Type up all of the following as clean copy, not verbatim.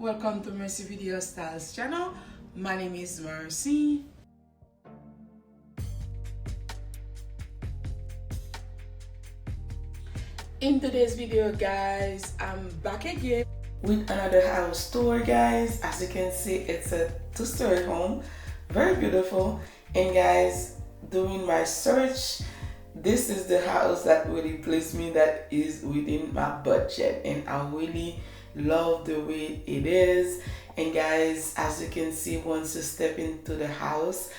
Welcome to Mercy Video Styles channel. My name is Mercy. In today's video, guys, I'm back again with another house tour, guys. As you can see, it's a two-story home, very beautiful. And guys, doing my search, this is the house that really pleased me, that is within my budget, and I really love the way it is. And guys, as you can see, once you step into the house,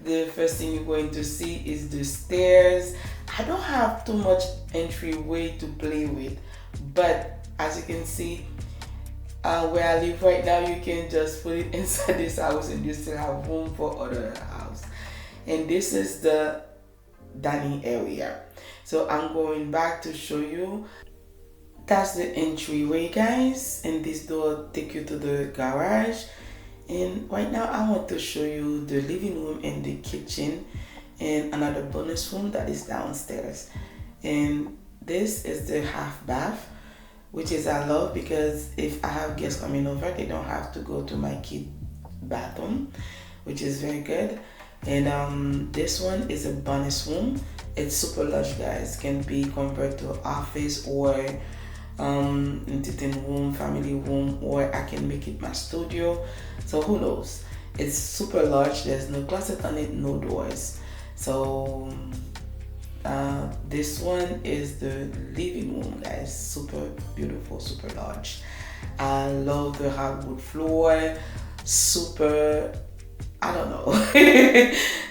the first thing you're going to see is the stairs. I don't have too much entryway to play with, but as you can see, where I live right now, you can just put it inside this house and you still have room for other house. And this is the dining area, so I'm going back to show you. That's the entryway, guys, and this door take you to the garage. And right now I want to show you the living room and the kitchen and another bonus room that is downstairs. And this is the half bath, which is I love, because if I have guests coming over, they don't have to go to my kid bathroom, which is very good. And this one is a bonus room. It's super large, guys. Can be converted to office or entertainment room, family room, or I can make it my studio. So who knows? It's super large. There's no closet on it, no doors. So this one is the living room, guys. Super beautiful, super large. I love the hardwood floor. Super, I don't know.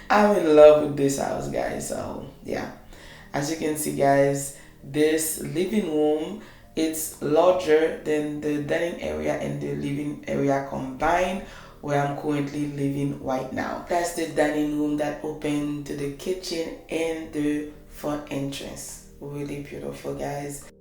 I'm in love with this house, guys. So yeah, as you can see, guys, this living room, it's larger than the dining area and the living area combined, where I'm currently living right now. That's the dining room that opened to the kitchen and the front entrance. Really beautiful, guys.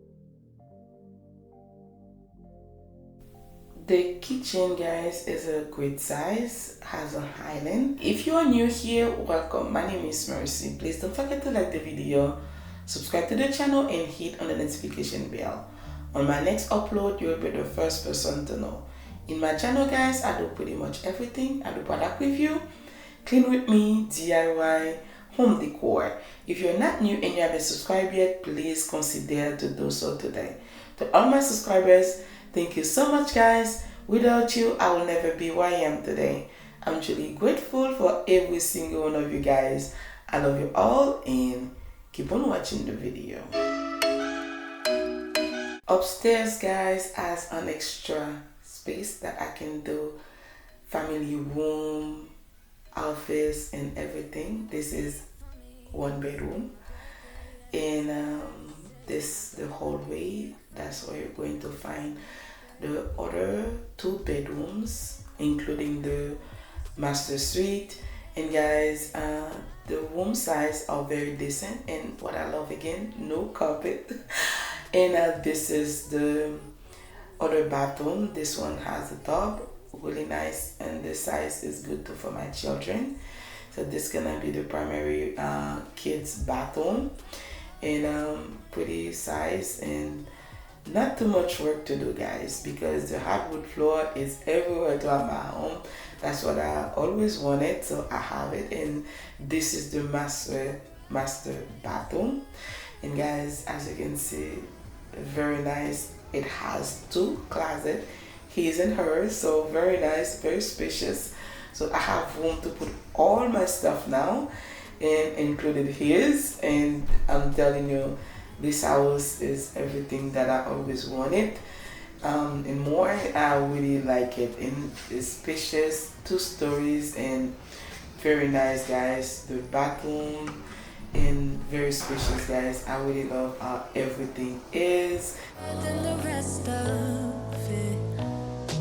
The kitchen, guys, is a great size, has an island. If you are new here, welcome. My name is Mercy. Please don't forget to like the video, subscribe to the channel, and hit on the notification bell. On my next upload, you'll be the first person to know. In my channel, guys, I do pretty much everything. I do product review, clean with me, DIY, home decor. If you're not new and you haven't subscribed yet, please consider to do so today. To all my subscribers, thank you so much, guys. Without you, I will never be where I am today. I'm truly grateful for every single one of you guys. I love you all, and keep on watching the video. Upstairs, guys, has an extra space that I can do family room, office, and everything. This is one bedroom, and this the hallway. That's where you're going to find the other two bedrooms, including the master suite. And guys, the room size are very decent, and what I love, again, no carpet. And this is the other bathroom. This one has a tub, really nice, and the size is good too for my children. So this gonna be the primary kids bathroom, and pretty size, and not too much work to do, guys, because the hardwood floor is everywhere to have my home. That's what I always wanted, so I have it. And this is the master bathroom. And guys, as you can see, very nice. It has two closets, his and hers, so very nice, very spacious. So I have room to put all my stuff now, and included his. And I'm telling you, this house is everything that I always wanted, and more. I really like it, and it's spacious, 2 stories, and very nice, guys. The bathroom, and very spacious, guys. I really love how everything is.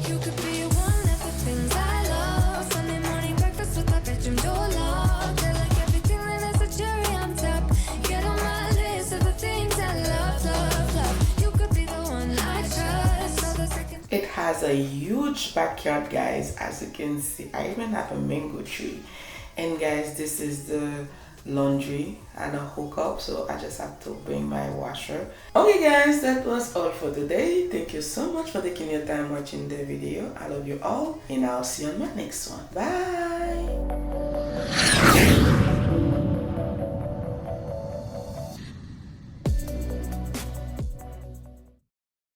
You could be one of the things I love. Sunday morning breakfast with my bedroom door locked. I like everything that has a cherry on top. Get on my list of the things I love, love, love. You could be the one I trust. It has a huge backyard, guys. As you can see, I even have a mango tree. And guys, this is the laundry and a hookup, so I just have to bring my washer. Okay guys, that was all for today. Thank you so much for taking your time watching the video. I love you all, and I'll see you on my next one. Bye.